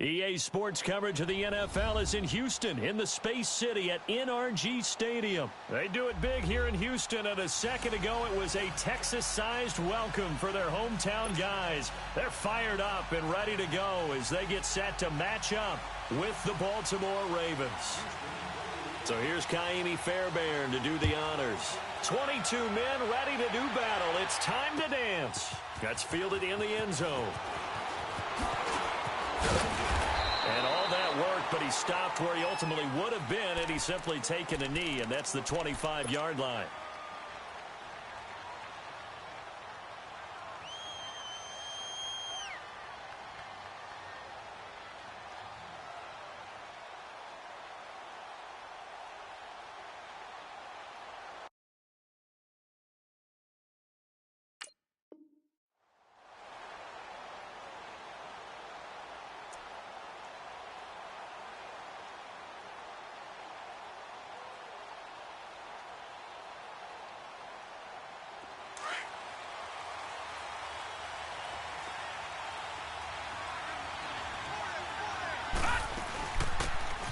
EA Sports coverage of the NFL is in Houston, in the Space City at NRG Stadium. They do it big here in Houston, and a second ago it was a Texas-sized welcome for their hometown guys. They're fired up and ready to go as they get set to match up with the Baltimore Ravens. So here's Ka'imi Fairbairn to do the honors. 22 men ready to do battle. It's time to dance. That's fielded in the end zone. And all that worked, but he stopped where he ultimately would have been had he simply taken a knee, and that's the 25-yard line.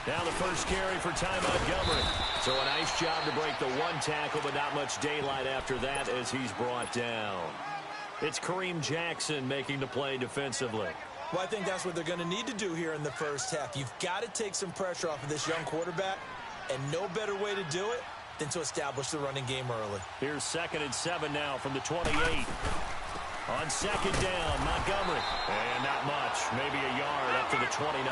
Now the first carry for Ty Montgomery. So a nice job to break the one tackle, but not much daylight after that as he's brought down. It's Kareem Jackson making the play defensively. Well, I think that's what they're going to need to do here in the first half. You've got to take some pressure off of this young quarterback, and no better way to do it than to establish the running game early. Here's 2nd and 7 now from the 28. On second down, Montgomery. And not much, maybe a yard up to the 29.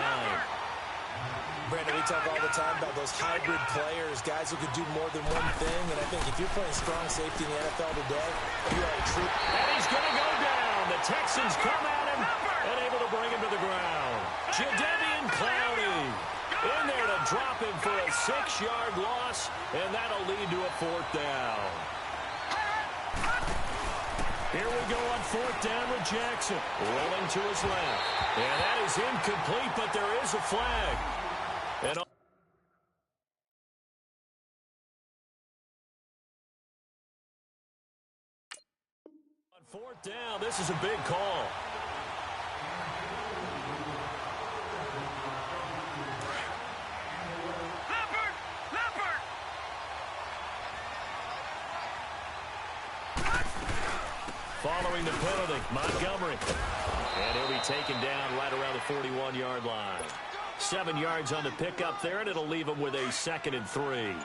Brandon, we talk all the time about those hybrid players, guys who can do more than one thing. And I think if you're playing strong safety in the NFL today, you are a true... And he's going to go down. The Texans come at him and able to bring him to the ground. Jadeveon Clowney in there to drop him for a 6-yard loss, and that'll lead to a 4th down. Here we go on 4th down with Jackson. Rolling to his left. And that is incomplete, but there is a flag. And on 4th down, this is a big call. Following the penalty, Montgomery. And he'll be taken down right around the 41-yard line. 7 yards on the pickup there, and it'll leave him with a 2nd and 3.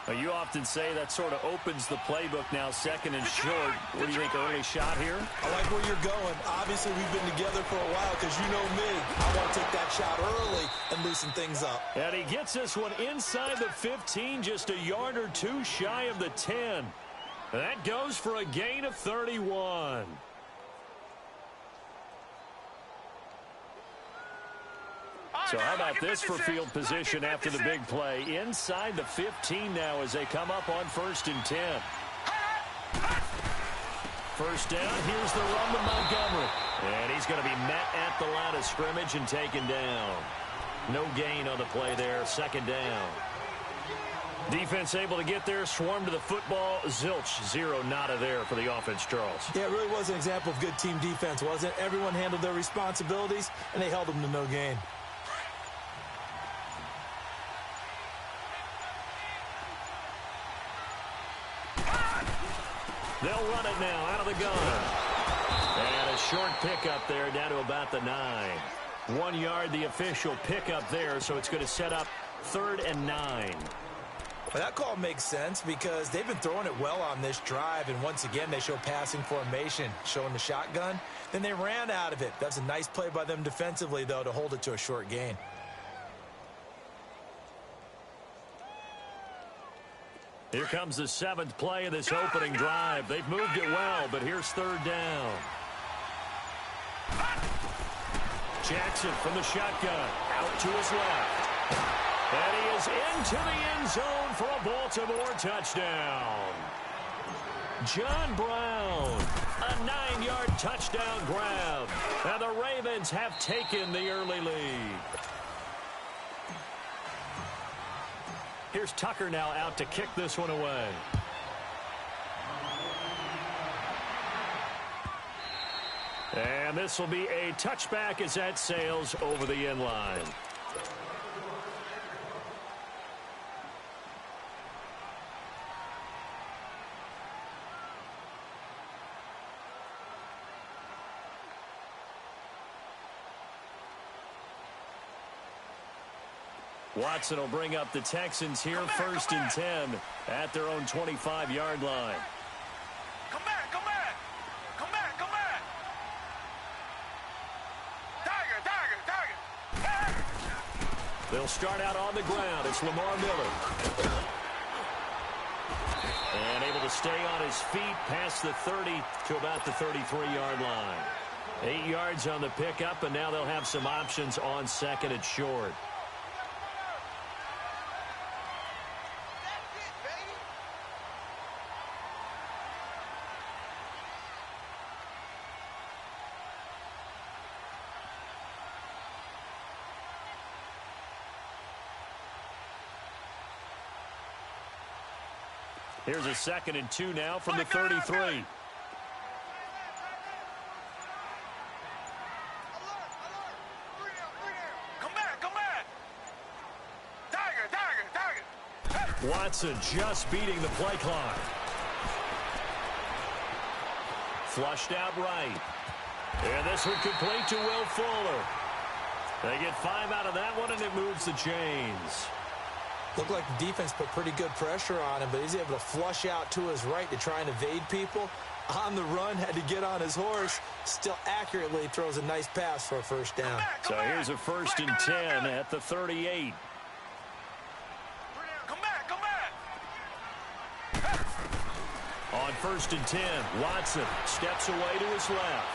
Well, you often say that sort of opens the playbook now, 2nd and short. What do you think, early shot here? I like where you're going. Obviously, we've been together for a while because you know me. I want to take that shot early and loosen things up. And he gets this one inside the 15, just a yard or two shy of the 10. That goes for a gain of 31. So how about this for field position after the big play? Inside the 15 now as they come up on 1st and 10. First down, here's the run to Montgomery. And he's going to be met at the line of scrimmage and taken down. No gain on the play there, 2nd down. Defense able to get there, swarm to the football. Zilch, 0 nada there for the offense, Charles. Yeah, it really was an example of good team defense, wasn't it? Everyone handled their responsibilities, and they held them to no gain. They'll run it now out of the gun. And a short pickup there down to about the 9. 1 yard, the official pickup there, so it's going to set up 3rd and 9. Well, that call makes sense because they've been throwing it well on this drive, and once again they show passing formation, showing the shotgun. Then they ran out of it. That's a nice play by them defensively, though, to hold it to a short gain. Here comes the 7th play of this opening drive. They've moved it well, but here's 3rd down. Jackson from the shotgun, out to his left. And he is into the end zone for a Baltimore touchdown. John Brown, a 9-yard touchdown grab. And the Ravens have taken the early lead. Here's Tucker now out to kick this one away. And this will be a touchback as that sails over the end line. Watson will bring up the Texans here, first and 10 at their own 25-yard line. Come back, come back. Come back, come back. Tiger. They'll start out on the ground. It's Lamar Miller. And able to stay on his feet past the 30 to about the 33-yard line. 8 yards on the pickup, and now they'll have some options on second and short. Here's a 2nd and 2 now from the 33. Come back, come back. Tiger. Watson just beating the play clock. Flushed out right. And this one complete to Will Fuller. They get 5 out of that one, and it moves the chains. Looked like the defense put pretty good pressure on him, but he's able to flush out to his right to try and evade people. On the run, had to get on his horse. Still accurately throws a nice pass for a first down. So here's a 1st and 10 at the 38. Come back. On 1st and 10, Watson steps away to his left.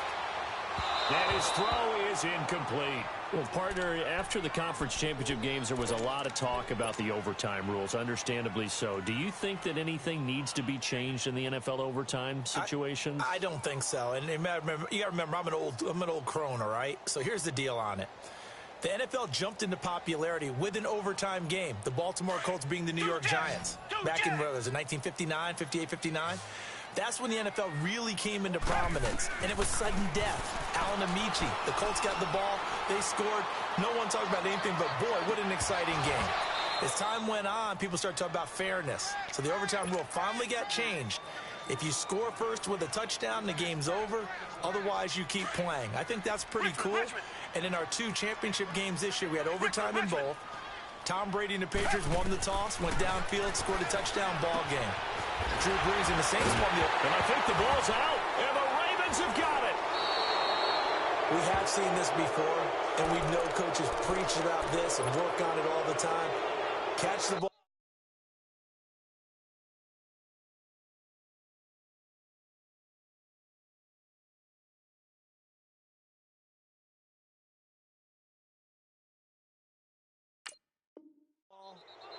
And his throw is incomplete. Well, partner, after the conference championship games, there was a lot of talk about the overtime rules, understandably so. Do you think that anything needs to be changed in the NFL overtime situation? I don't think so. And you got to remember, I'm an old crone, all right? So here's the deal on it. The NFL jumped into popularity with an overtime game, the Baltimore Colts being the New York Giants. Back in, what was it, 1959, 58, 59? That's when the NFL really came into prominence, and it was sudden death. Alan Amici, the Colts got the ball, they scored. No one talked about anything but, boy, what an exciting game. As time went on, people started talking about fairness. So the overtime rule finally got changed. If you score first with a touchdown, the game's over. Otherwise, you keep playing. I think that's pretty cool. And in our 2 championship games this year, we had overtime in both. Tom Brady and the Patriots won the toss, went downfield, scored a touchdown, ball game. Drew Brees and the Saints won the... And I think the ball's out, and the Ravens have got it. We have seen this before, and we know coaches preach about this and work on it all the time. Catch the ball.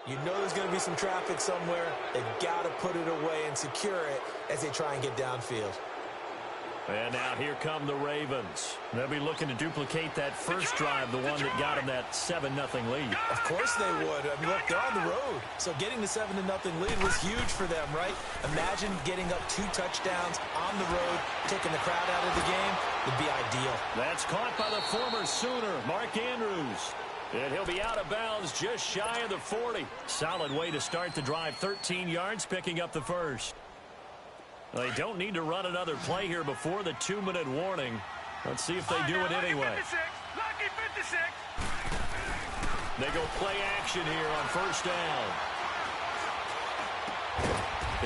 You know there's going to be some traffic somewhere. They've got to put it away and secure it as they try and get downfield. And now here come the Ravens. They'll be looking to duplicate that first drive, the one that got them that 7-0 lead. Of course they would. I mean, look, they're on the road. So getting the 7-0 lead was huge for them, right? Imagine getting up 2 touchdowns on the road, taking the crowd out of the game. Would be ideal. That's caught by the former Sooner, Mark Andrews. And he'll be out of bounds just shy of the 40. Solid way to start the drive. 13 yards, picking up the first. Well, they don't need to run another play here before the 2-minute warning. Let's see if they do it anyway. Lucky 56. They go play action here on first down.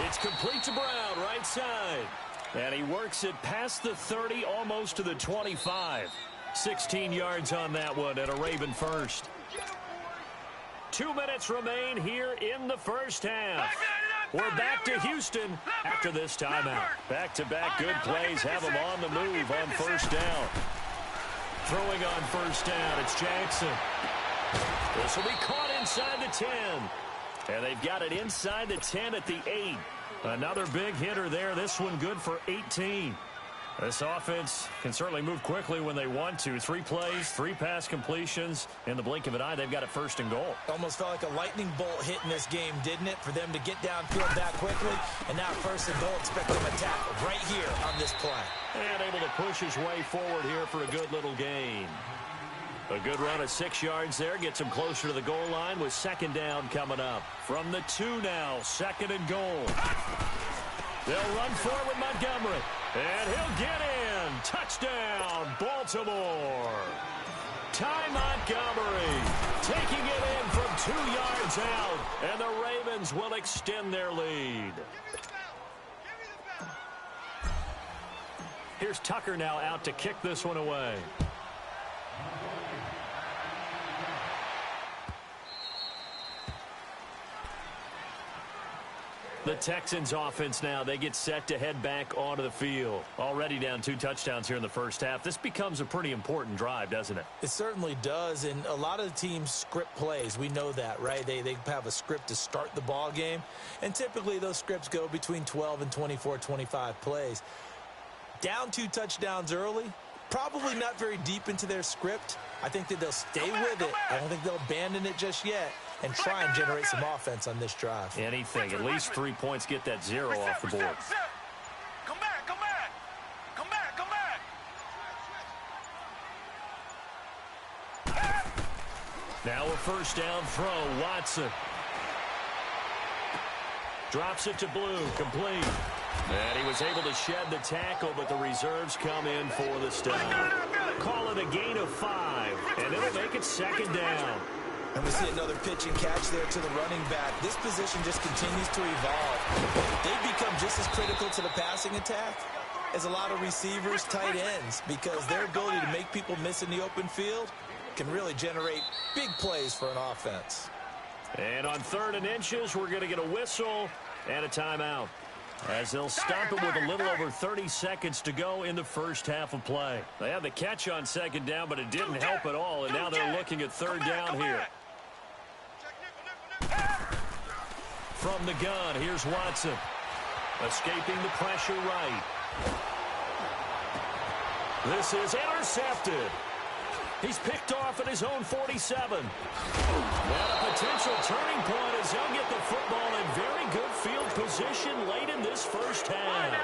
It's complete to Brown, right side. And he works it past the 30, almost to the 25. 16 yards on that one, and a Raven first. 2 minutes remain here in the first half. We're back to Houston after this timeout. Back-to-back good plays have them on the move on first down. Throwing on first down, it's Jackson. This will be caught inside the 10. And they've got it inside the 10 at the 8. Another big hitter there. This one good for 18. This offense can certainly move quickly when they want to. 3 plays, 3 pass completions. In the blink of an eye, they've got it 1st and goal. Almost felt like a lightning bolt hit in this game, didn't it? For them to get downfield that quickly. And now 1st and goal, expect them to tackle right here on this play. And able to push his way forward here for a good little gain. A good run of 6 yards there. Gets him closer to the goal line with 2nd down coming up. From the 2 now, 2nd and goal. They'll run forward with Montgomery. And he'll get in. Touchdown, Baltimore. Ty Montgomery taking it in from 2 yards out. And the Ravens will extend their lead. Here's Tucker now out to kick this one away. The Texans offense now, they get set to head back onto the field. Already down 2 touchdowns here in the first half. This becomes a pretty important drive, doesn't it? It certainly does, and a lot of the teams script plays. We know that, right? They have a script to start the ball game, and typically those scripts go between 12 and 24, 25 plays. Down 2 touchdowns early, probably not very deep into their script. I think that they'll stay with it. I don't think they'll abandon it just yet and try and generate some offense on this drive. Anything. At least 3 points, get that 0 off the board. Come back, come back. Come back, come back. Now a 1st down throw. Watson drops it to Blue. Complete. And he was able to shed the tackle, but the reserves come in for the stop. Call it a gain of 5, and it'll make it 2nd down. And we see another pitch and catch there to the running back. This position just continues to evolve. They've become just as critical to the passing attack as a lot of receivers, tight ends, because their ability to make people miss in the open field can really generate big plays for an offense. And on 3rd and inches, we're going to get a whistle and a timeout, as they'll stop it with a little over 30 seconds to go in the first half of play. They had the catch on 2nd down, but it didn't help at all, and now they're looking at 3rd down here. From the gun, here's Watson. Escaping the pressure right. This is intercepted. He's picked off at his own 47. And a potential turning point as he'll get the football in very good field position late in this first half.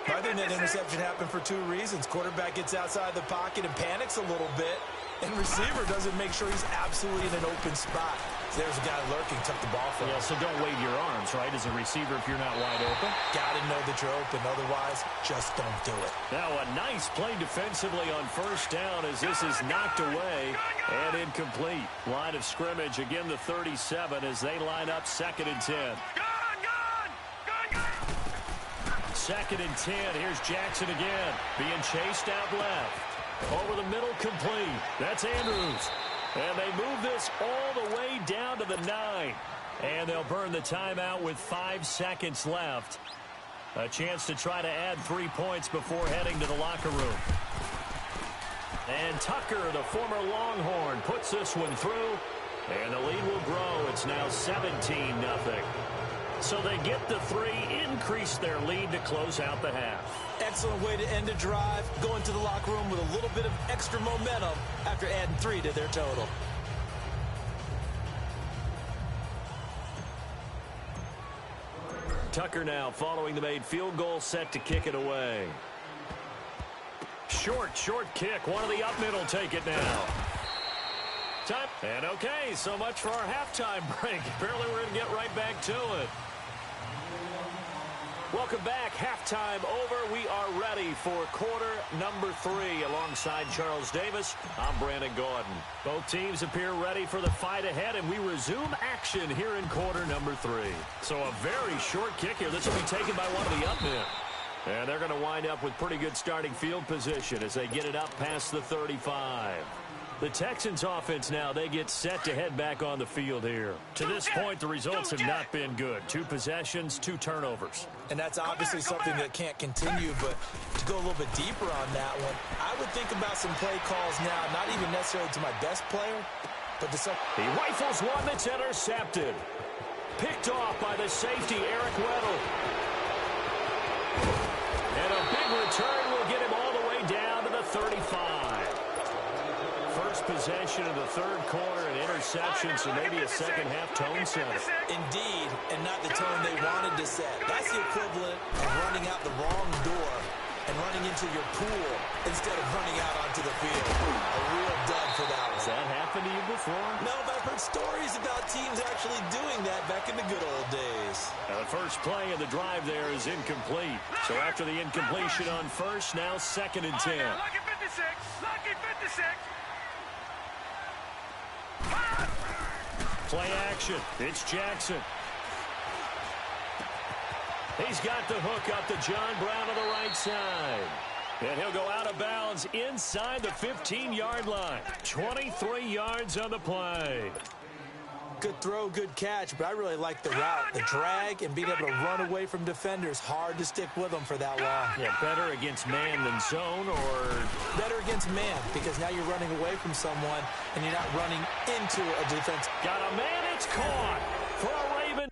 I think that interception happened for 2 reasons. Quarterback gets outside the pocket and panics a little bit, and receiver doesn't make sure he's absolutely in an open spot. So there's a guy lurking, took the ball from him. Yeah, so don't wave your arms, right, as a receiver if you're not wide open. Got to know that you're open. Otherwise, just don't do it. Now a nice play defensively on 1st down as this is knocked away and incomplete. Line of scrimmage, again the 37 as they line up 2nd and 10. 2nd and 10. Here's Jackson again. Being chased out left. Over the middle, complete. That's Andrews. And they move this all the way down to the 9. And they'll burn the timeout with 5 seconds left. A chance to try to add 3 points before heading to the locker room. And Tucker, the former Longhorn, puts this one through. And the lead will grow. It's now 17-0. So they get the 3, increase their lead to close out the half. Excellent way to end a drive, going to the locker room with a little bit of extra momentum after adding 3 to their total. Tucker now following the made field goal, set to kick it away. Short kick. One of the up middle take it now. Time. And okay, so much for our halftime break. Apparently we're going to get right back to it. Welcome back. Halftime over. We are ready for quarter number 3. Alongside Charles Davis, I'm Brandon Gordon. Both teams appear ready for the fight ahead, and we resume action here in quarter number 3. So a very short kick here. This will be taken by one of the up men. And they're going to wind up with pretty good starting field position as they get it up past the 35. The Texans offense now, they get set to head back on the field here. To this point, the results have not been good. 2 possessions, 2 turnovers. And that's obviously something that can't continue, but to go a little bit deeper on that one, I would think about some play calls now, not even necessarily to my best player, but to some... He rifles one that's intercepted. Picked off by the safety, Eric Weddle. And a big return will get him all the way down to the 35. First possession of the third quarter, an interception, so maybe a second-half tone setter. Indeed, and not the tone they wanted to set. That's the equivalent of running out the wrong door and running into your pool instead of running out onto the field. A real dud for that one. Has that happened to you before? No, but I've heard stories about teams actually doing that back in the good old days. Now the first play of the drive there is incomplete. So after the incompletion on first, now 2nd and 10. Lucky 56. Lucky 56. Play action. It's Jackson. He's got the hook up to John Brown on the right side. And he'll go out of bounds inside the 15-yard line. 23 yards on the play. Good throw, good catch, but I really like the route, the drag, and being able to run away from defenders. Hard to stick with them for that long. Yeah, better against man than zone, or better against man, because now you're running away from someone and you're not running into a defense. Got a man, it's caught for a Raven.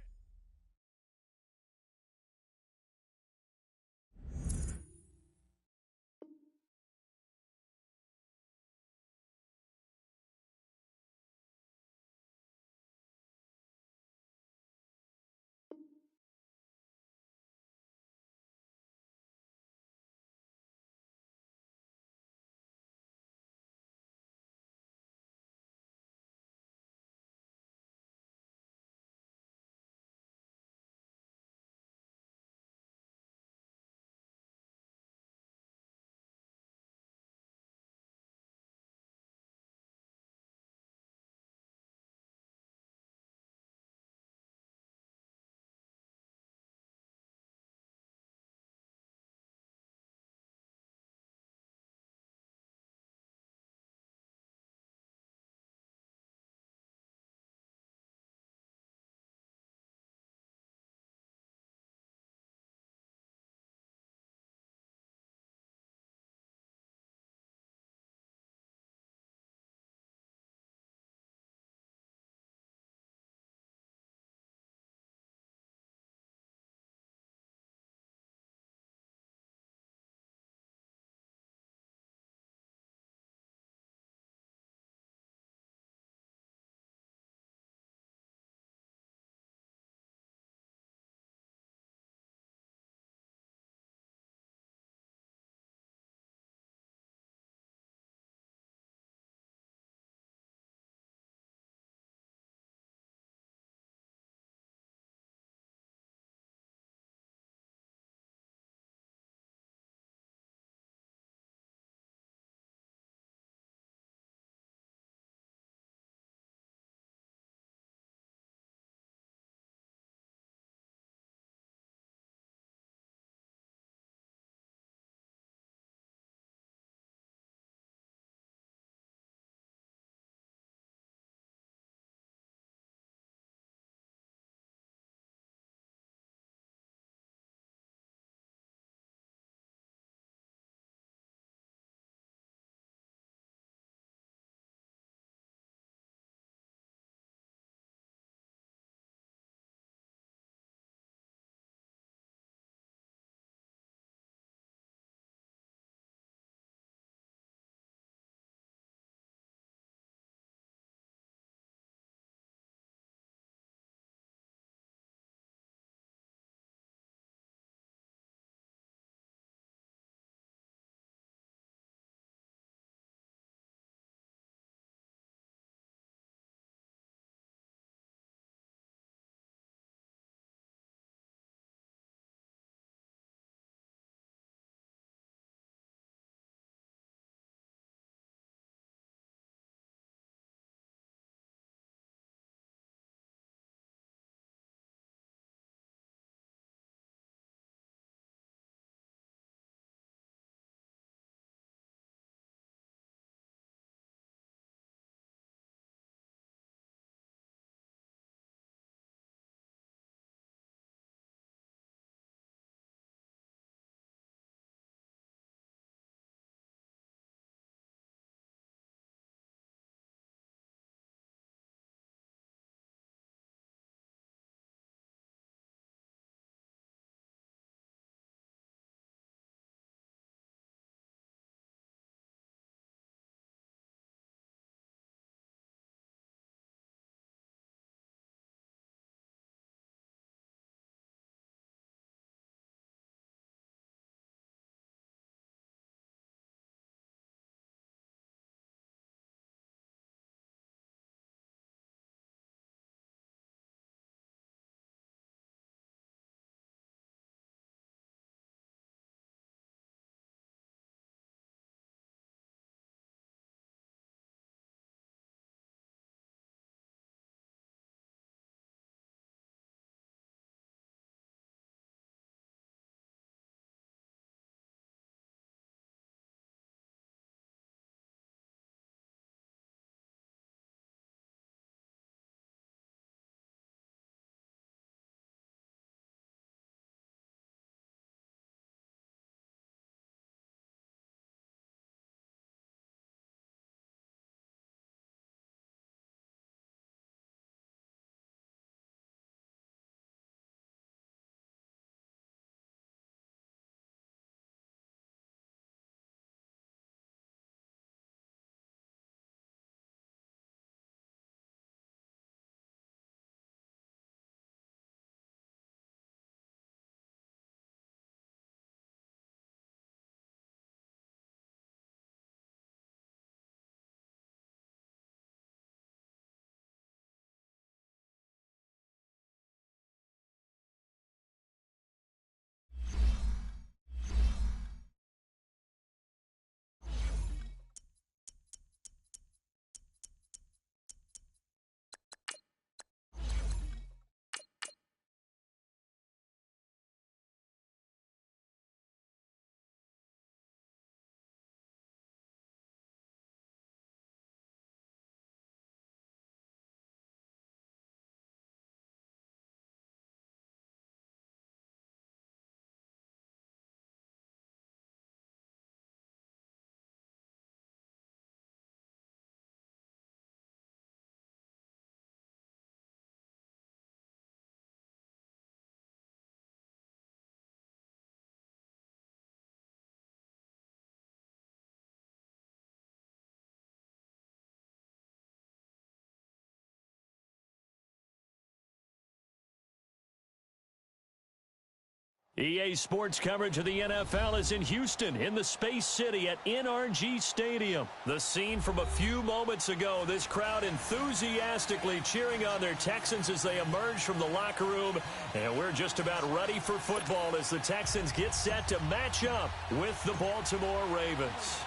EA Sports coverage of the NFL is in Houston in the Space City at NRG Stadium. The scene from a few moments ago, this crowd enthusiastically cheering on their Texans as they emerge from the locker room. And we're just about ready for football as the Texans get set to match up with the Baltimore Ravens.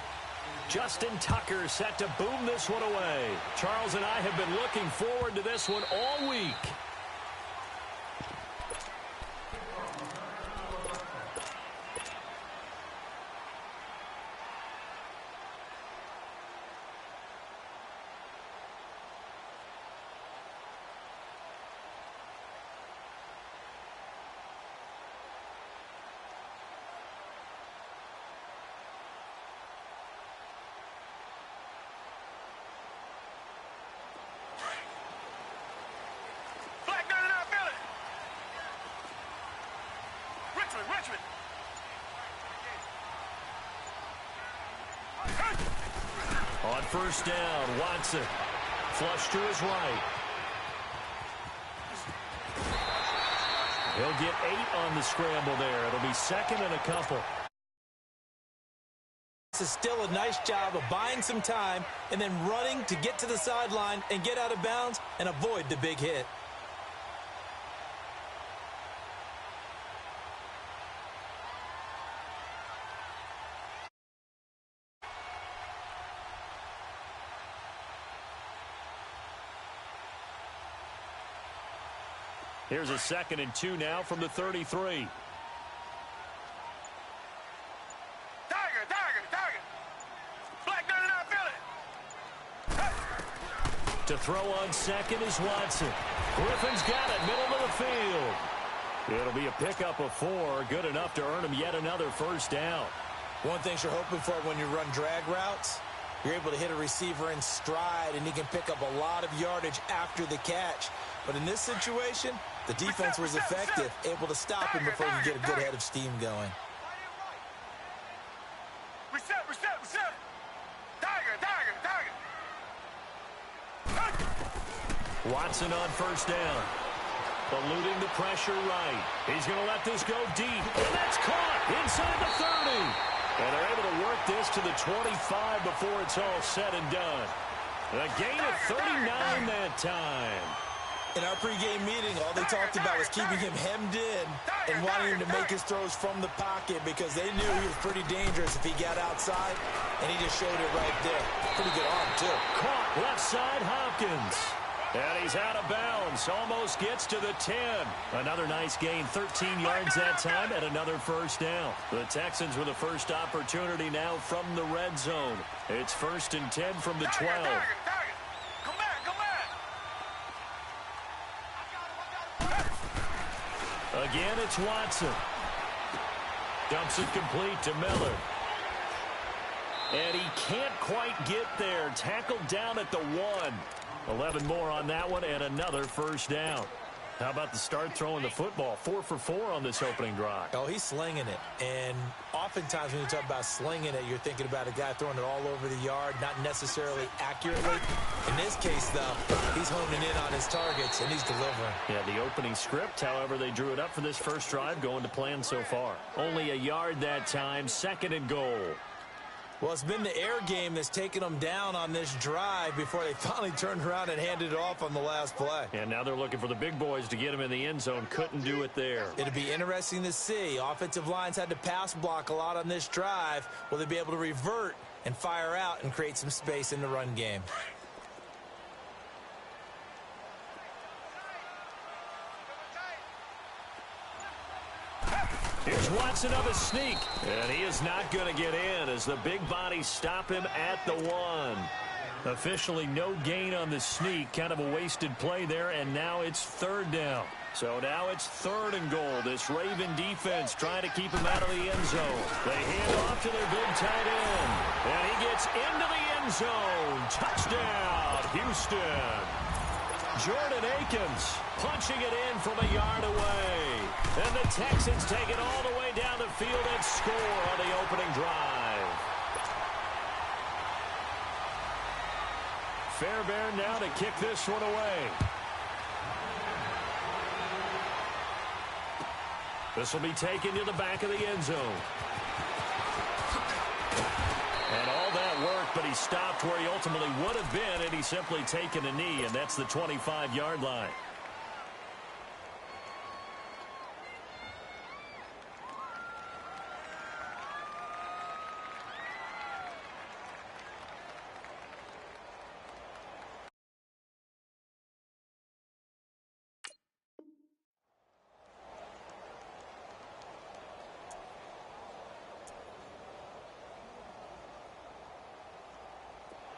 Justin Tucker set to boom this one away. Charles and I have been looking forward to this one all week. Richmond. On first down, Watson. Flush to his right. He'll get 8 on the scramble there. It'll be second and a couple. This is still a nice job of buying some time and then running to get to the sideline and get out of bounds and avoid the big hit. Here's a 2nd and 2 now from the 33. To throw on second is Watson. Griffin's got it, middle of the field. It'll be a pickup of 4, good enough to earn him yet another first down. One thing you're hoping for when you run drag routes, you're able to hit a receiver in stride, and he can pick up a lot of yardage after the catch. But in this situation, the defense was effective, able to stop him before he could get a good head of steam going. Reset. Watson on first down. Eluding the pressure right. He's going to let this go deep. And that's caught inside the 30. And they're able to work this to the 25 before it's all said and done. A gain of 39 that time. In our pregame meeting, all they talked about was keeping him hemmed in and wanting him to make his throws from the pocket because they knew he was pretty dangerous if he got outside, and he just showed it right there. Pretty good arm, too. Caught left side Hopkins. And he's out of bounds. Almost gets to the 10. Another nice gain, 13 yards that time, and another first down. The Texans with the first opportunity now from the red zone. It's 1st and 10 from the 12. Come back. Again, it's Watson. Dumps it complete to Miller. And he can't quite get there. Tackled down at the 1. 11 more on that one and another first down. How about the start throwing the football? 4 for 4 on this opening drive. Oh, he's slinging it. And oftentimes when you talk about slinging it, you're thinking about a guy throwing it all over the yard, not necessarily accurately. In this case, though, he's homing in on his targets, and he's delivering. Yeah, the opening script, however, they drew it up for this first drive, going to plan so far. Only a yard that time, 2nd and goal. Well, it's been the air game that's taken them down on this drive before they finally turned around and handed it off on the last play. And now they're looking for the big boys to get him in the end zone. Couldn't do it there. It'll be interesting to see. Offensive lines had to pass block a lot on this drive. Will they be able to revert and fire out and create some space in the run game? Here's Watson of a sneak, and he is not going to get in as the big bodies stop him at the 1. Officially no gain on the sneak, kind of a wasted play there, and now it's 3rd down. So now it's 3rd and goal. This Raven defense trying to keep him out of the end zone. They hand off to their big tight end, and he gets into the end zone. Touchdown, Houston. Jordan Akins punching it in from a yard away. And the Texans take it all the way down the field and score on the opening drive. Fairbairn now to kick this one away. This will be taken to the back of the end zone. And all that worked, but he stopped where he ultimately would have been, and he's simply taken a knee, and that's the 25-yard line.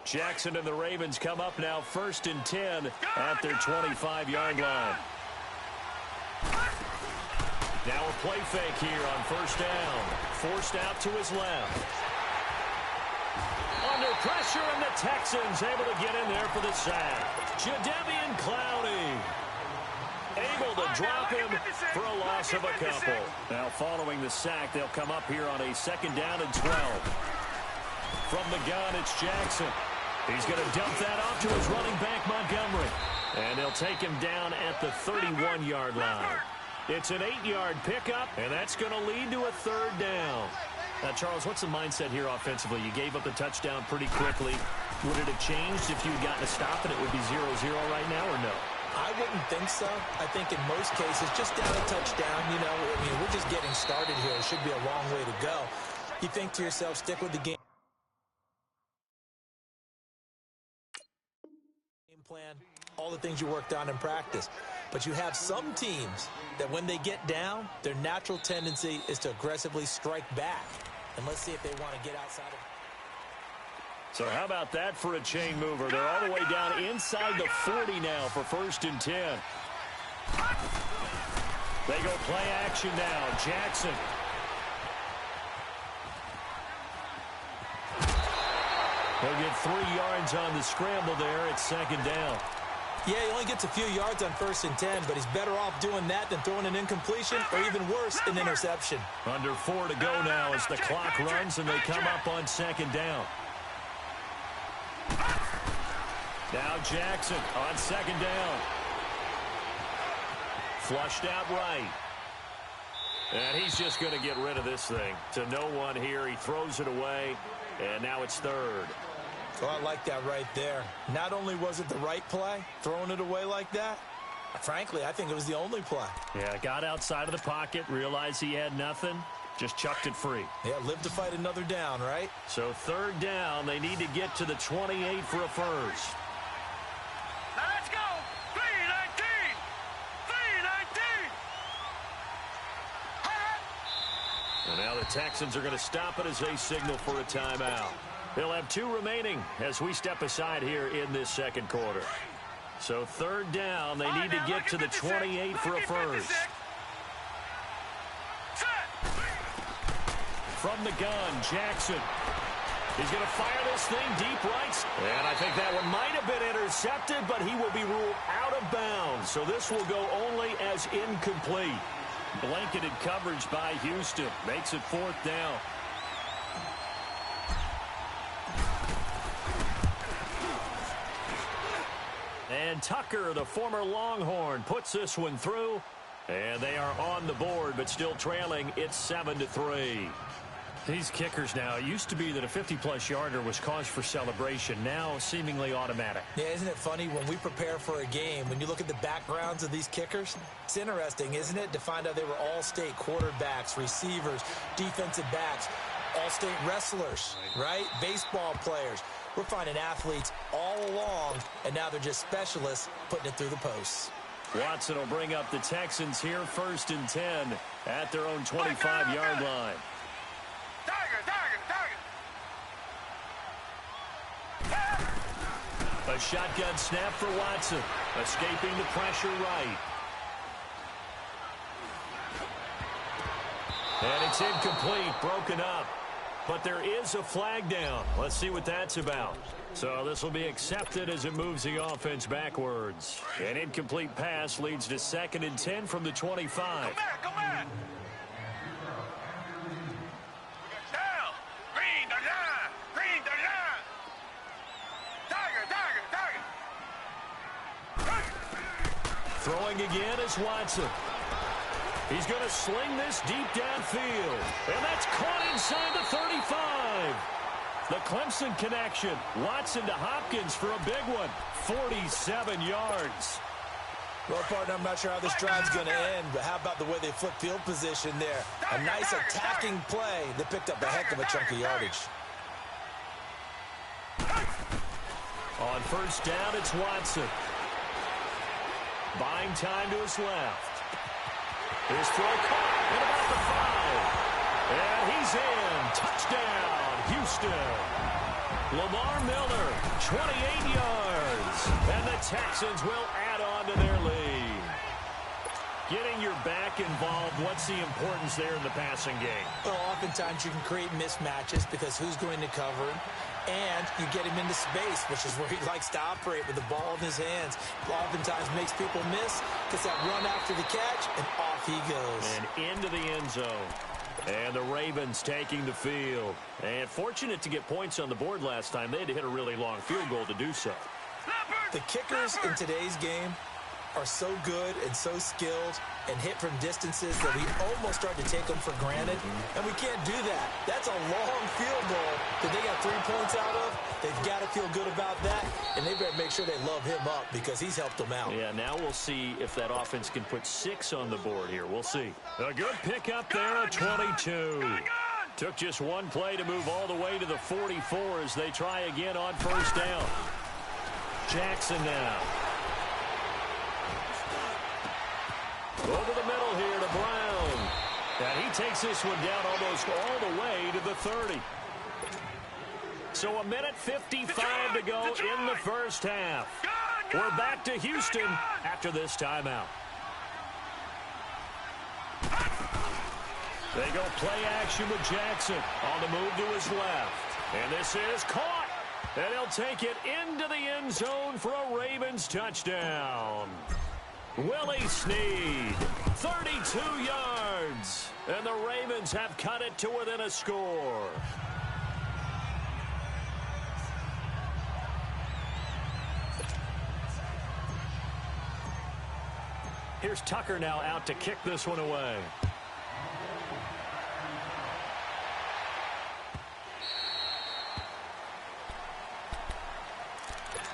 Jackson and the Ravens come up now 1st and 10 at their 25-yard line. Now a play fake here on 1st down. Forced out to his left. Under pressure, and the Texans able to get in there for the sack. Jadeveon Clowney able to drop him for a loss of a couple. Now following the sack, they'll come up here on a 2nd down and 12. From the gun, it's Jackson. He's going to dump that off to his running back, Montgomery. And they'll take him down at the 31-yard line. It's an 8-yard pickup, and that's going to lead to a 3rd down. Now, Charles, what's the mindset here offensively? You gave up the touchdown pretty quickly. Would it have changed if you'd gotten a stop and it would be 0-0 right now, or no? I wouldn't think so. I think in most cases, just down a touchdown, you know, I mean, we're just getting started here. It should be a long way to go. You think to yourself, stick with the game plan, all the things you worked on in practice. But you have some teams that when they get down, their natural tendency is to aggressively strike back. And let's see if they want to get outside of. So how about that for a chain mover? They're all the way down inside the 40 now for 1st and 10. They go play action now. Jackson. They'll get 3 yards on the scramble there. It's 2nd down. Yeah, he only gets a few yards on 1st and 10, but he's better off doing that than throwing an incompletion or even worse, an interception. Under 4 to go now as the clock runs and they come up on 2nd down. Now Jackson on 2nd down. Flushed out right. And he's just going to get rid of this thing. To no one here. He throws it away. And now it's 3rd. Oh, I like that right there. Not only was it the right play, throwing it away like that, frankly, I think it was the only play. Yeah, got outside of the pocket, realized he had nothing, just chucked it free. Yeah, live to fight another down, right? So 3rd down, they need to get to the 28 for a first. Now let's go. 3-19. 3-19. And now the Texans are going to stop it as they signal for a timeout. They'll have 2 remaining as we step aside here in this 2nd quarter. So 3rd down, they need to get to the 28 for a first. From the gun, Jackson. He's going to fire this thing deep right. And I think that one might have been intercepted, but he will be ruled out of bounds. So this will go only as incomplete. Blanketed coverage by Houston. Makes it 4th down. And Tucker, the former Longhorn, puts this one through. And they are on the board, but still trailing. It's 7-3. These kickers now, it used to be that a 50-plus yarder was cause for celebration. Now seemingly automatic. Yeah, isn't it funny when we prepare for a game, when you look at the backgrounds of these kickers? It's interesting, isn't it, to find out they were all-state quarterbacks, receivers, defensive backs, all-state wrestlers, right? Baseball players. We're finding athletes all along, and now they're just specialists putting it through the posts. Watson will bring up the Texans here 1st and 10 at their own 25-yard line. A shotgun snap for Watson, escaping the pressure right. And it's incomplete, broken up. But there is a flag down. Let's see what that's about. So this will be accepted as it moves the offense backwards. An incomplete pass leads to 2nd and 10 from the 25. Come back. Down. Green the line. Green the line. Tiger. Throwing again is Watson. He's going to sling this deep downfield. And that's caught inside the 35. The Clemson connection. Watson to Hopkins for a big one. 47 yards. Well, partner, I'm not sure how this drive's going to end, but how about the way they flip field position there? A nice attacking play that picked up a heck of a chunk of yardage. On first down, it's Watson. Buying time to his left. His throw caught at about the 5. And he's in. Touchdown, Houston. Lamar Miller, 28 yards. And the Texans will add on to their lead. Getting your back involved, what's the importance there in the passing game? Well, oftentimes you can create mismatches because who's going to cover him? And you get him into space, which is where he likes to operate with the ball in his hands. Oftentimes makes people miss, gets that run after the catch, and off he goes. And into the end zone. And the Ravens taking the field. And fortunate to get points on the board last time. They had to hit a really long field goal to do so. The kickers in today's game are so good and so skilled and hit from distances that we almost start to take them for granted. And we can't do that. That's a long field goal that they got 3 points out of. They've got to feel good about that, and they better make sure they love him up because he's helped them out. Yeah, now we'll see if that offense can put 6 on the board here. We'll see. A good pickup there at 22. Took just one play to move all the way to the 44 as they try again on first down. Jackson now. Over the middle here to Brown. And he takes this one down almost all the way to the 30. So a minute 55 to go in the first half. We're back to Houston after this timeout. They go play action with Jackson on the move to his left. And this is caught. And he'll take it into the end zone for a Ravens touchdown. Willie Snead, 32 yards. And the Ravens have cut it to within a score. Here's Tucker now out to kick this one away.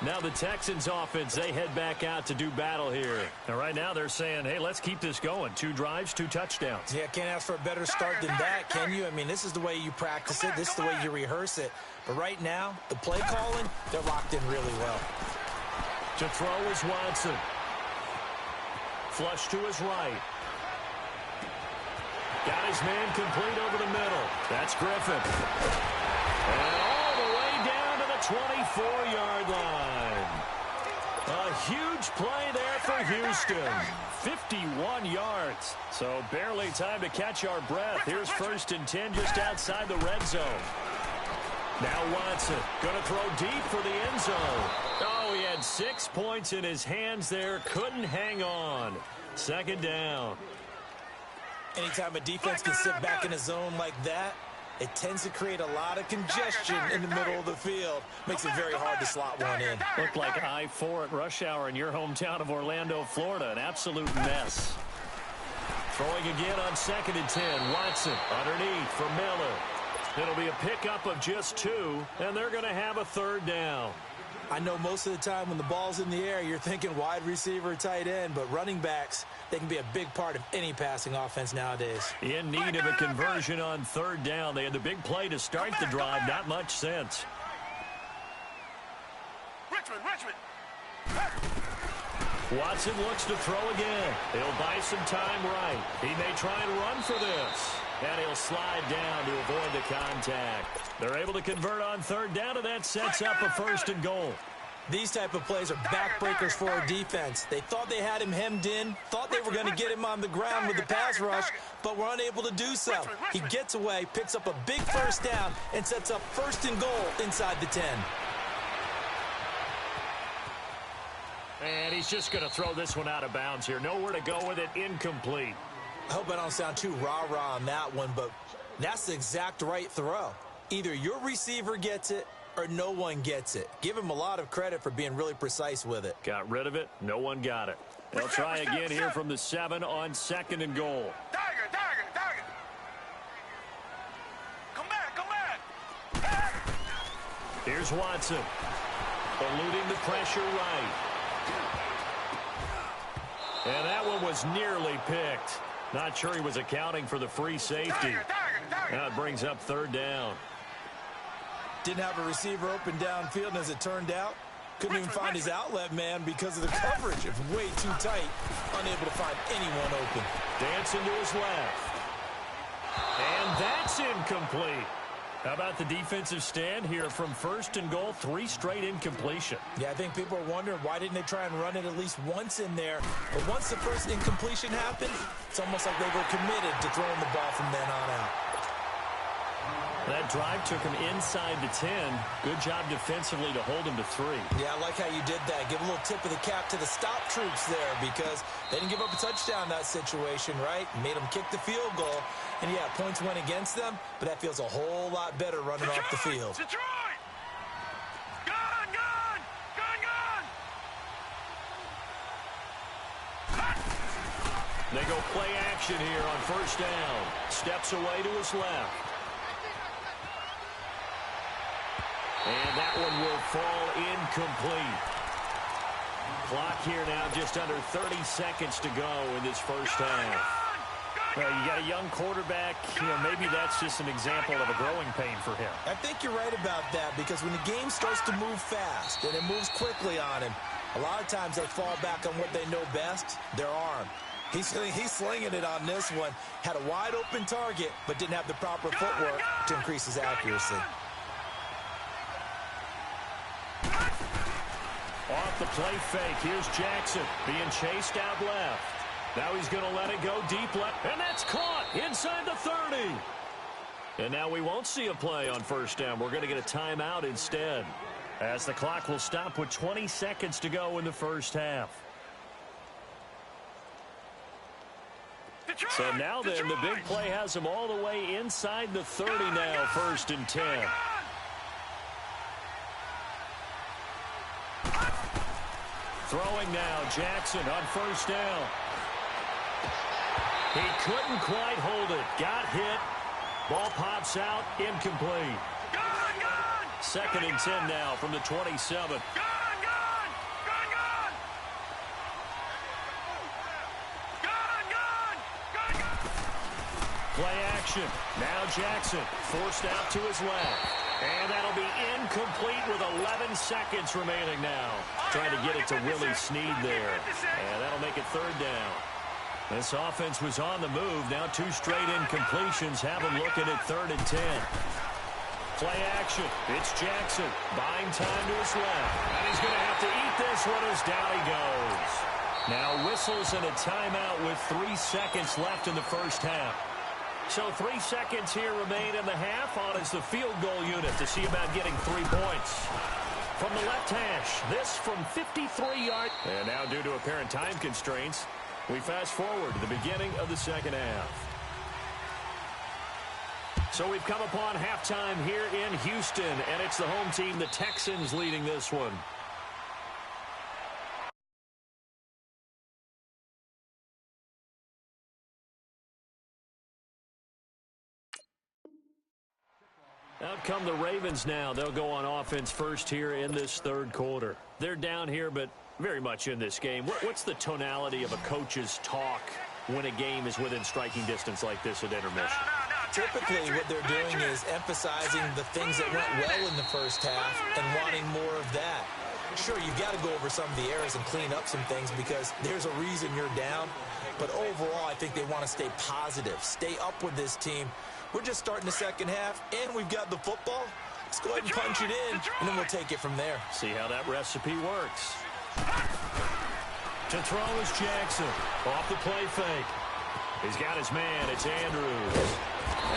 Now the Texans offense, they head back out to do battle here. And right now they're saying, hey, let's keep this going. 2 drives, 2 touchdowns. Yeah, can't ask for a better start than that, can you? I mean, this is the way you practice it. This is the way you rehearse it. But right now, the play calling, they're locked in really well. To throw is Watson. Flush to his right. Got his man complete over the middle. That's Griffin. And all the way down to the 24-yard line. A huge play there for Houston. 51 yards. So barely time to catch our breath. Here's 1st and 10 just outside the red zone. Now Watson going to throw deep for the end zone. Oh, he had 6 points in his hands there. Couldn't hang on. 2nd down. Anytime a defense can sit back in a zone like that, it tends to create a lot of congestion in the middle of the field. Makes it very hard to slot one in. Looked like I-4 at rush hour in your hometown of Orlando, Florida. An absolute mess. Throwing again on 2nd and 10. Watson underneath for Miller. It'll be a pickup of just 2, and they're going to have a 3rd down. I know most of the time when the ball's in the air, you're thinking wide receiver, tight end, but running backs, they can be a big part of any passing offense nowadays. In need of a conversion on 3rd down. They had the big play to start the drive. Not much sense. Richmond. Watson looks to throw again. He'll buy some time right. He may try and run for this. And he'll slide down to avoid the contact. They're able to convert on 3rd down, and that sets up a 1st and goal. These type of plays are backbreakers for our defense. They thought they had him hemmed in, thought they were going to get him on the ground with the pass rush, but were unable to do so. He gets away, picks up a big 1st down, and sets up 1st and goal inside the 10. And he's just going to throw this one out of bounds here. Nowhere to go with it. Incomplete. I hope I don't sound too rah-rah on that one, but that's the exact right throw. Either your receiver gets it or no one gets it. Give him a lot of credit for being really precise with it. Got rid of it. No one got it. They'll try again here from the 7 on 2nd and goal. Dagger. Come back. Here's Watson. Eluding the pressure right. And that one was nearly picked. Not sure he was accounting for the free safety. Now it brings up 3rd down. Didn't have a receiver open downfield, and as it turned out, couldn't even find his outlet man because of the coverage. It was way too tight, unable to find anyone open. Dancing to his left. And that's incomplete. How about the defensive stand here from 1st and goal, 3 straight incompletion. Yeah, I think people are wondering why didn't they try and run it at least once in there. But once the first incompletion happened, it's almost like they were committed to throwing the ball from then on out. That drive took him inside the 10. Good job defensively to hold him to 3. Yeah, I like how you did that. Give a little tip of the cap to the stop troops there because they didn't give up a touchdown in that situation, right? Made them kick the field goal. And, yeah, points went against them, but that feels a whole lot better running off the field. Detroit! Gun! They go play action here on 1st down. Steps away to his left. And that one will fall incomplete. Clock here now just under 30 seconds to go in this first half. Well, you got a young quarterback. Maybe that's just an example of a growing pain for him. I think you're right about that because when the game starts to move fast and it moves quickly on him, a lot of times they fall back on what they know best, their arm. He's slinging it on this one. Had a wide open target, but didn't have the proper footwork to increase his accuracy. Off the play fake, here's Jackson being chased out left. Now he's going to let it go deep left, and that's caught inside the 30. And now we won't see a play on 1st down. We're going to get a timeout instead, as the clock will stop with 20 seconds to go in the first half. So now then, the big play has him all the way inside the 30 now, 1st and 10. Throwing now, Jackson on 1st down. He couldn't quite hold it. Got hit. Ball pops out, incomplete. 2nd and 10 now from the 27. Play action. Now Jackson forced out to his left. And that'll be incomplete with 11 seconds remaining now. Trying to get it to Willie Snead there. And that'll make it 3rd down. This offense was on the move. Now 2 straight incompletions have him looking at 3rd and 10. Play action. It's Jackson buying time to his left. And he's going to have to eat this one as down he goes. Now whistles and a timeout with 3 seconds left in the first half. So 3 seconds here remain in the half. On is the field goal unit to see about getting 3 points. From the left hash, this from 53 yards. And now due to apparent time constraints, we fast forward to the beginning of the second half. So we've come upon halftime here in Houston, and it's the home team, the Texans, leading this one. Out come the Ravens now. They'll go on offense first here in this 3rd quarter. They're down here, but very much in this game. What's the tonality of a coach's talk when a game is within striking distance like this at intermission? Typically, what they're doing is emphasizing the things that went well in the first half and wanting more of that. Sure, you've got to go over some of the errors and clean up some things because there's a reason you're down. But overall, I think they want to stay positive, stay up with this team. We're just starting the second half, and we've got the football. Let's go ahead and punch it in, and then we'll take it from there. See how that recipe works. To throw is Jackson. Off the play fake. He's got his man. It's Andrews.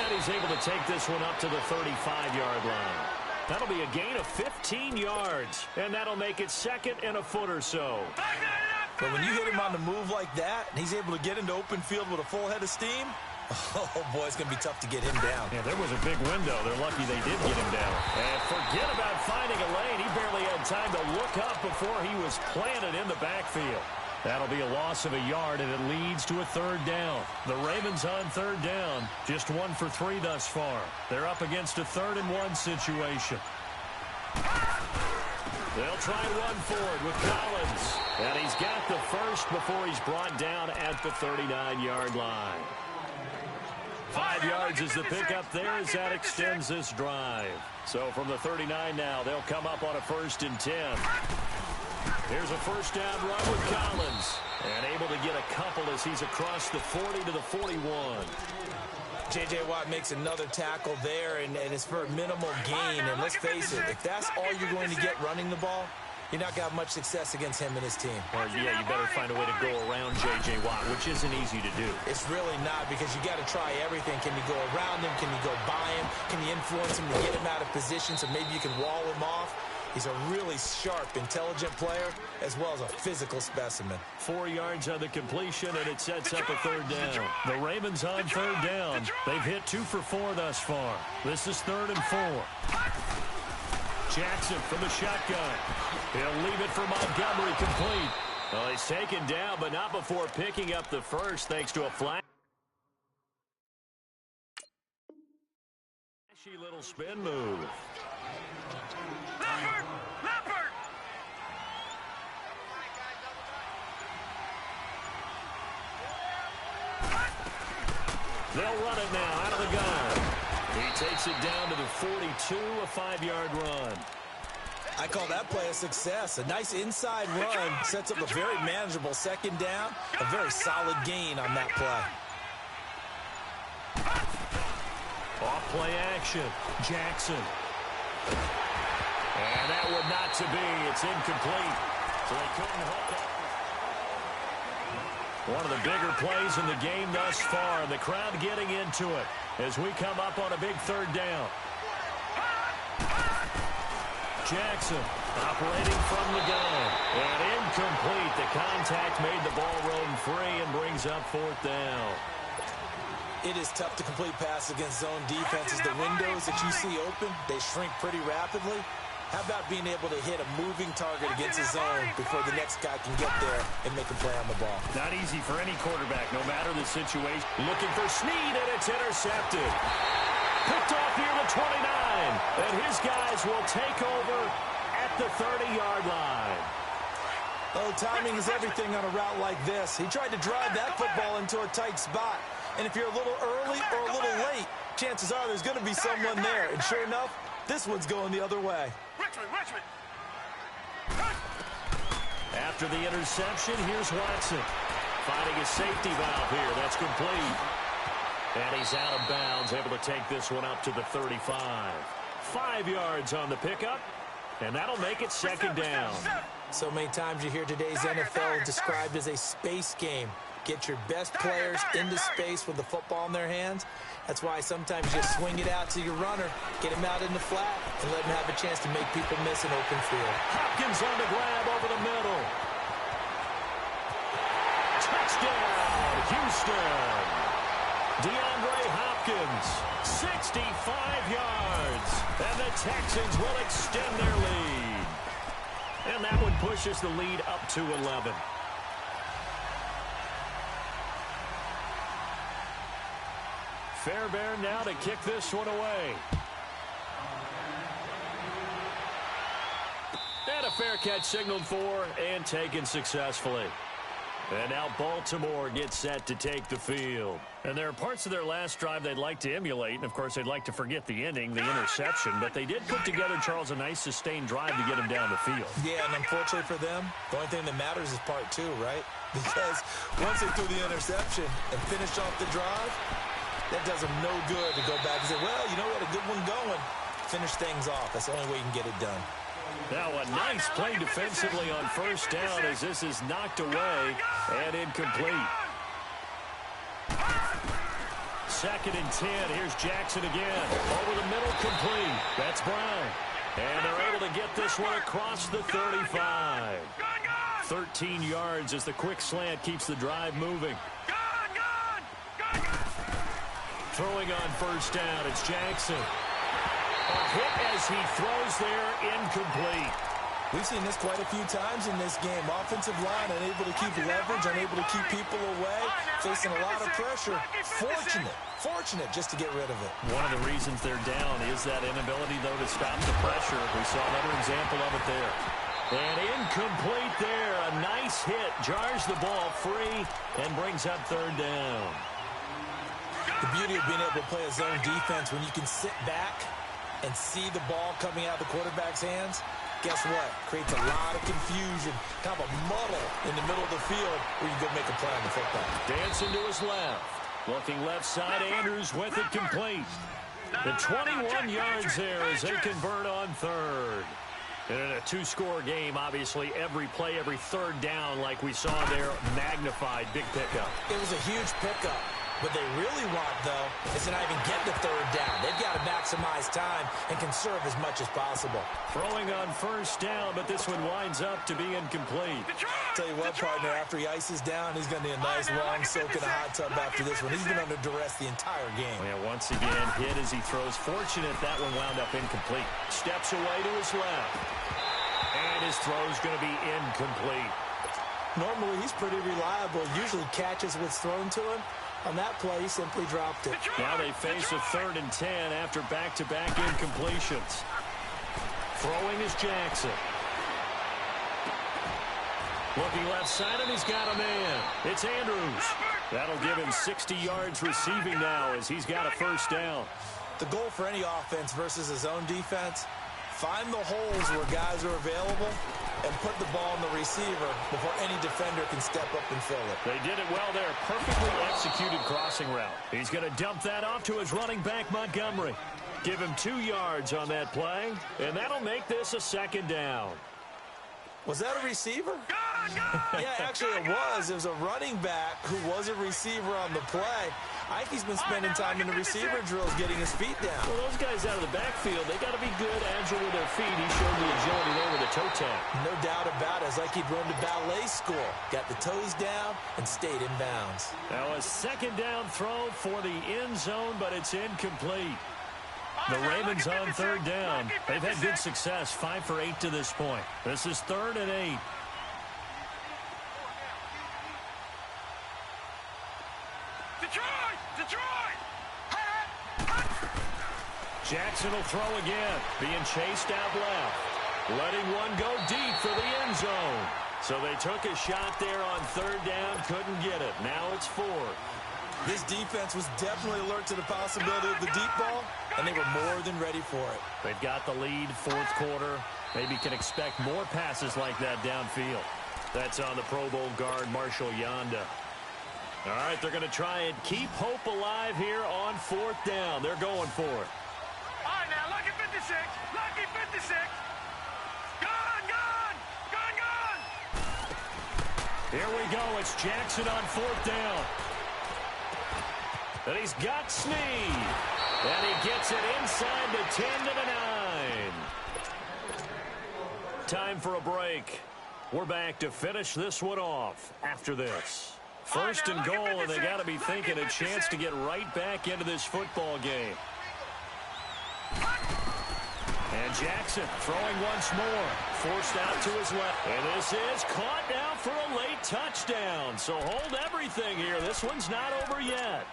And he's able to take this one up to the 35-yard line. That'll be a gain of 15 yards, and that'll make it 2nd and a foot or so. But when you hit him on the move like that, and he's able to get into open field with a full head of steam, oh, boy, it's going to be tough to get him down. Yeah, there was a big window. They're lucky they did get him down. And forget about finding a lane. He barely had time to look up before he was planted in the backfield. That'll be a loss of a yard, and it leads to a third down. The Ravens on third down, just 1 for 3 thus far. They're up against a 3rd-and-1 situation. They'll try and run forward with Collins. And he's got the first before he's brought down at the 39-yard line. 5 yards is the pickup there as that extends this drive. So from the 39 now, they'll come up on a 1st and 10. Here's a first down run with Collins. And able to get a couple as he's across the 40 to the 41. J.J. Watt makes another tackle there, and it's for a minimal gain. And let's face it, if that's all you're going to get running the ball, you're not going to have much success against him and his team. Well, yeah, you better find a way to go around J.J. Watt, which isn't easy to do. It's really not, because you got to try everything. Can you go around him? Can you go by him? Can you influence him to get him out of position so maybe you can wall him off? He's a really sharp, intelligent player, as well as a physical specimen. 4 yards on the completion, and it sets up a third down. The Ravens on third down. They've hit 2 for 4 thus far. This is 3rd and 4. Jackson from the shotgun. He'll leave it for Montgomery complete. Well, he's taken down, but not before picking up the first, thanks to a flashy little spin move. Leopard! They'll run it now out of the gun. He takes it down to the 42, a 5-yard run. I call that play a success. A nice inside run sets up a very manageable 2nd down. A very solid gain on that play. Off play action. Jackson. And that would not to be. It's incomplete. So they couldn't hook up. One of the bigger plays in the game thus far. The crowd getting into it as we come up on a big 3rd down. Jackson operating from the gun. And incomplete. The contact made the ball roam free and brings up 4th down. It is tough to complete passes against zone defenses. The windows that you see open, they shrink pretty rapidly. How about being able to hit a moving target against a zone before the next guy can get there and make a play on the ball? Not easy for any quarterback, no matter the situation. Looking for Snead, and it's intercepted. Picked off near the 29. And his guys will take over at the 30-yard line. Oh, timing is everything on a route like this. He tried to drive that football into a tight spot. And if you're a little early or a little late, chances are there's going to be someone there. And sure enough, this one's going the other way. Richmond. After the interception, here's Watson. Finding a safety valve here. That's complete. And he's out of bounds, able to take this one up to the 35. 5 yards on the pickup, and that'll make it 2nd down. So many times you hear today's NFL described as a space game. Get your best players into space with the football in their hands. That's why sometimes you just swing it out to your runner, get him out in the flat, and let him have a chance to make people miss an open field. Hopkins on the grab over the middle. Touchdown, Houston. DeAndre Hopkins, 65 yards. And the Texans will extend their lead. And that one pushes the lead up to 11. Fairbairn now to kick this one away. And a fair catch signaled for and taken successfully. And now Baltimore gets set to take the field. And there are parts of their last drive they'd like to emulate. And, of course, they'd like to forget the ending, the interception. But they did put together, Charles, a nice sustained drive to get him down the field. Yeah, and unfortunately for them, the only thing that matters is part 2, right? Because once they threw the interception and finished off the drive, that does them no good to go back and say, well, you know what, a good one going. Finish things off. That's the only way you can get it done. Now a nice play defensively on 1st down as this is knocked away and incomplete. 2nd and 10. Here's Jackson again. Over the middle, complete. That's Brown. And they're able to get this one across the 35. 13 yards as the quick slant keeps the drive moving. Throwing on 1st down, it's Jackson. A hit as he throws there, incomplete. We've seen this quite a few times in this game. Offensive line unable to keep leverage, unable to keep people away, facing a lot of pressure. Fortunate just to get rid of it. One of the reasons they're down is that inability, though, to stop the pressure. We saw another example of it there. And incomplete there. A nice hit. Jars the ball free and brings up third down. The beauty of being able to play a zone defense when you can sit back and see the ball coming out of the quarterback's hands. Guess what? Creates a lot of confusion, kind of a muddle in the middle of the field where you can go make a play on the football. Dancing to his left. Looking left side, Andrews with it complete. The 21 yards there as they convert on third. And in a two-score game, obviously, every play, every third down, like we saw there, magnified. Big pickup. It was a huge pickup. What they really want, though, is to not even get the third down. They've got to maximize time and conserve as much as possible. Throwing on first down, but this one winds up to be incomplete. Tell you what, partner, after he ices down, he's going to need a nice long soak in a hot tub after this one. He's been under duress the entire game. Yeah, once again, hit as he throws. Fortunate that one wound up incomplete. Steps away to his left. And his throw's going to be incomplete. Normally, he's pretty reliable. Usually catches what's thrown to him. On that play, he simply dropped it. Now they face a 3rd and 10 after back-to-back incompletions. Throwing is Jackson. Looking left side, and he's got a man. It's Andrews. That'll give him 60 yards receiving now as he's got a first down. The goal for any offense versus a zone defense, find the holes where guys are available and put the ball on the receiver before any defender can step up and fill it. They did it well there. Perfectly executed crossing route. He's going to dump that off to his running back, Montgomery. Give him 2 yards on that play, and that'll make this a 2nd down. Was that a receiver? Yeah, actually it was. It was a running back who was a receiver on the play. Ike's been spending time in the receiver drills getting his feet down. Well, those guys out of the backfield, they got to be good, agile with their feet. He showed the agility there with a toe tap. No doubt about it. It's like he'd run to ballet school. Got the toes down and stayed in bounds. Now a 2nd down throw for the end zone, but it's incomplete. The Ravens on 3rd down. They've had good success, 5 for 8 to this point. This is 3rd and 8. Detroit! Jackson will throw again, being chased out left. Letting one go deep for the end zone. So they took a shot there on 3rd down, couldn't get it. Now it's 4. This defense was definitely alert to the possibility of the deep ball, and they were more than ready for it. They've got the lead, 4th quarter. Maybe can expect more passes like that downfield. That's on the Pro Bowl guard, Marshall Yanda. All right, they're going to try and keep hope alive here on 4th down. They're going for it. All right, now, lucky 56. Lucky 56. Gone! Here we go. It's Jackson on 4th down. And he's got Snead. And he gets it inside the 10 to the 9. Time for a break. We're back to finish this one off after this. 1st and goal, and they got to be thinking a chance to get right back into this football game. And Jackson throwing once more. Forced out to his left. And this is caught now for a late touchdown. So hold everything here. This one's not over yet.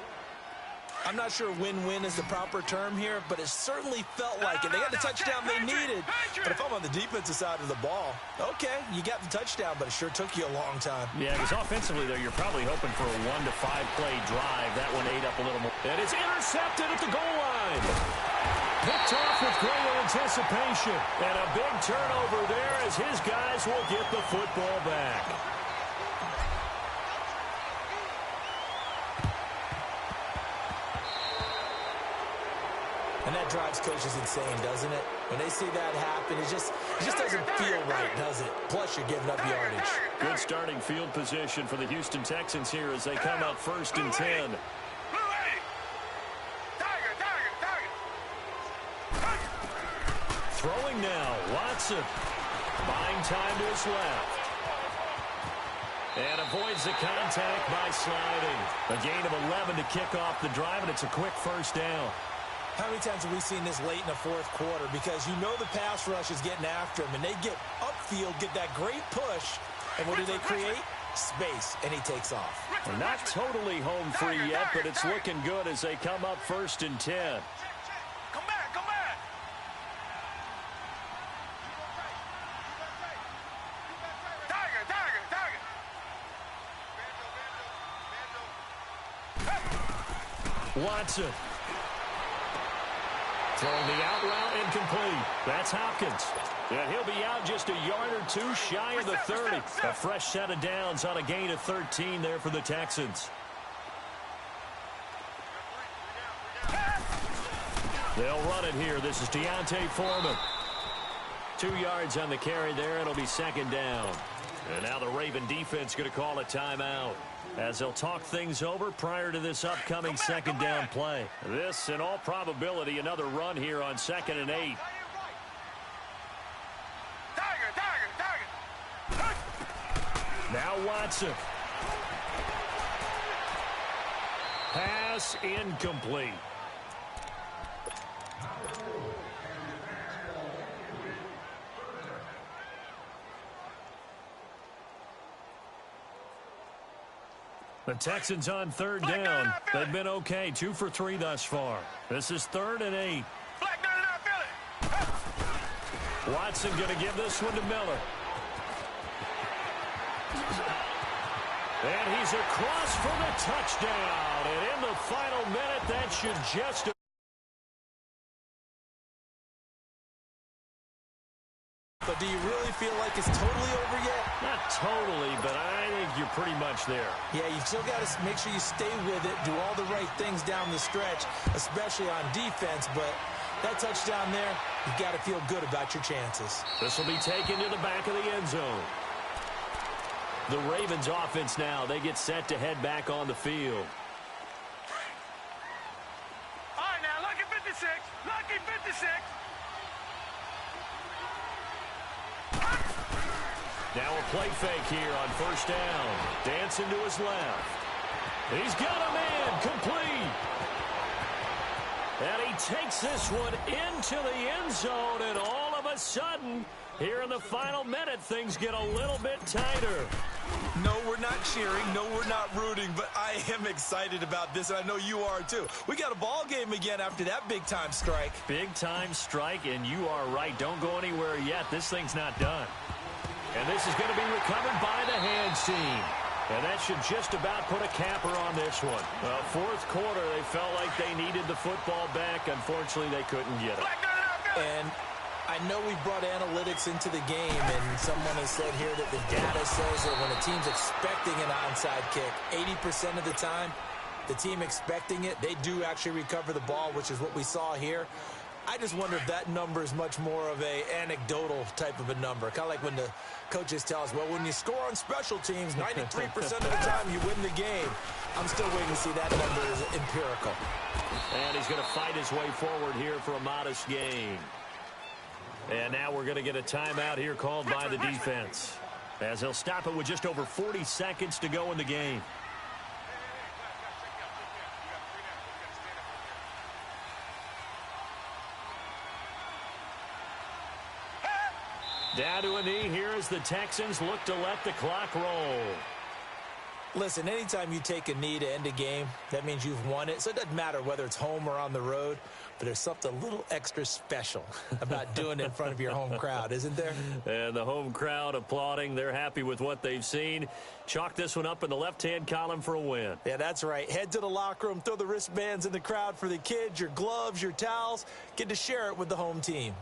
I'm not sure win-win is the proper term here, but it certainly felt like it. They got the touchdown they needed. But if I'm on the defensive side of the ball, okay, you got the touchdown, but it sure took you a long time. Yeah, because offensively, there, you're probably hoping for a 1 to 5 play drive. That one ate up a little more. And it's intercepted at the goal line. Picked off with great anticipation. And a big turnover there as his guys will get the football back. And that drives coaches insane, doesn't it? When they see that happen, it just doesn't feel right, does it? Plus, you're giving up yardage. Good starting field position for the Houston Texans here as they come up 1st and 10. Throwing now, Watson. Buying time to his left. And avoids the contact by sliding. A gain of 11 to kick off the drive, and it's a quick 1st down. How many times have we seen this late in the fourth quarter? Because you know the pass rush is getting after him, and they get upfield, get that great push, and what do they create? Space, and he takes off. Well, not totally home free yet, but it's looking good as they come up 1st and 10. Come back, come back. Tiger, tiger, tiger. Watson. Throwing the out route incomplete. That's Hopkins. Yeah, he'll be out just a yard or two shy of the 30. A fresh set of downs on a gain of 13 there for the Texans. They'll run it here. This is Deontay Foreman. 2 yards on the carry there. It'll be 2nd down. And now the Raven defense going to call a timeout as they'll talk things over prior to this upcoming 2nd down play. This, in all probability, another run here on 2nd and 8. Now Watson. Pass incomplete. The Texans on 3rd down. They've been okay. 2 for 3 thus far. This is 3rd and 8. Watson going to give this one to Miller. And he's across for the touchdown. And in the final minute, that should just... But do you really feel like it's totally over yet? Not totally, but I think you're pretty much there. Yeah, you still got to make sure you stay with it, do all the right things down the stretch, especially on defense. But that touchdown there, you've got to feel good about your chances. This will be taken to the back of the end zone. The Ravens offense now, they get set to head back on the field. All right, now, lucky 56. Lucky 56. Now a play fake here on 1st down. Dancing to his left. He's got a man complete. And he takes this one into the end zone, and all of a sudden, here in the final minute, things get a little bit tighter. No, we're not cheering. No, we're not rooting, but I am excited about this, and I know you are too. We got a ball game again after that big-time strike. Big-time strike, and you are right. Don't go anywhere yet. This thing's not done. And this is going to be recovered by the hands team. And that should just about put a capper on this one. Well, 4th quarter, they felt like they needed the football back. Unfortunately, they couldn't get it. And I know we brought analytics into the game, and someone has said here that the data says that when a team's expecting an onside kick, 80% of the time, the team expecting it, they do actually recover the ball, which is what we saw here. I just wonder if that number is much more of a anecdotal type of a number. Kind of like when the coaches tell us, well, when you score on special teams, 93% of the time you win the game. I'm still waiting to see that number is empirical. And he's going to fight his way forward here for a modest gain. And now we're going to get a timeout here called by the defense, as they'll stop it with just over 40 seconds to go in the game. Down to a knee here as the Texans look to let the clock roll. Listen, anytime you take a knee to end a game, that means you've won it. So it doesn't matter whether it's home or on the road, but there's something a little extra special about doing it in front of your home crowd, isn't there? And the home crowd applauding. They're happy with what they've seen. Chalk this one up in the left-hand column for a win. Yeah, that's right. Head to the locker room, throw the wristbands in the crowd for the kids, your gloves, your towels. Get to share it with the home team.